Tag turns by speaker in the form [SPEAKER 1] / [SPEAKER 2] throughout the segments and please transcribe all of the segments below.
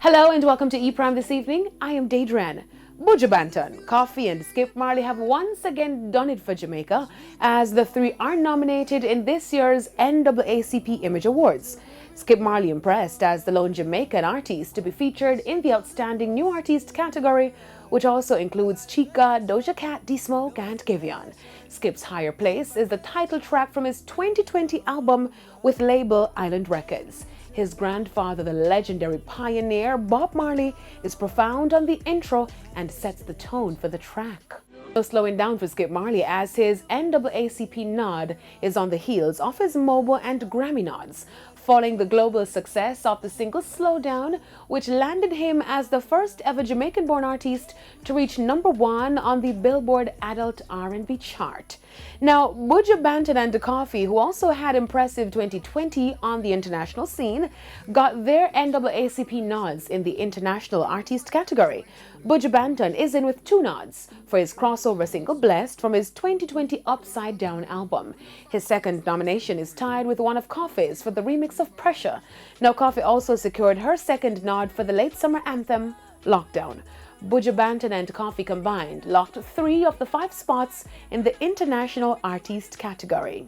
[SPEAKER 1] Hello and welcome to ePrime this evening. I am Daedran. Buju, Banton, Koffee and Skip Marley have once again done it for Jamaica as the three are nominated in this year's NAACP Image Awards. Skip Marley impressed as the lone Jamaican artist to be featured in the Outstanding New Artist category, which also includes Chica, Doja Cat, D-Smoke and Giveon. Skip's Higher Place is the title track from his 2020 album with label Island Records. His grandfather, the legendary pioneer Bob Marley, is profound on the intro and sets the tone for the track. No slowing down for Skip Marley as his NAACP nod is on the heels of his mobile and Grammy nods, following the global success of the single Slow Down, which landed him as the first ever Jamaican-born artist to reach #1 on the Billboard Adult R&B chart. Now, Buju, Banton and Koffee, who also had impressive 2020 on the international scene, got their NAACP nods in the International Artist category. Buju Banton is in with 2 nods for his crossover single Blessed from his 2020 Upside Down album. His second nomination is tied with one of Koffee's for the remix of Pressure. Now, Koffee also secured her second nod for the late summer anthem, Lockdown. Buju, Banton and Koffee combined locked 3 of the 5 spots in the International Artist category.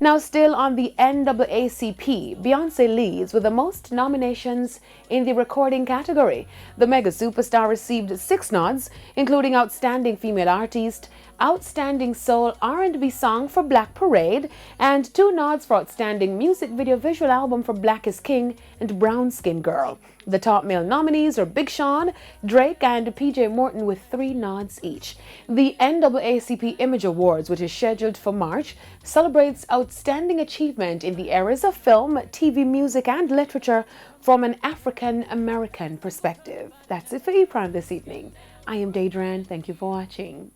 [SPEAKER 1] Now, still on the NAACP, Beyoncé leads with the most nominations in the recording category. The mega superstar received 6 nods, including Outstanding Female Artist, Outstanding Soul R&B Song for Black Parade, and 2 nods for Outstanding Music Video Visual Album for Black is King and Brown Skin Girl. The top male nominees are Big Sean, Drake, and PJ Morton with 3 nods each. The NAACP Image Awards, which is scheduled for March, celebrates outstanding achievement in the areas of film, TV, music, and literature from an African-American perspective. That's it for ePrime this evening. I am Daedran. Thank you for watching.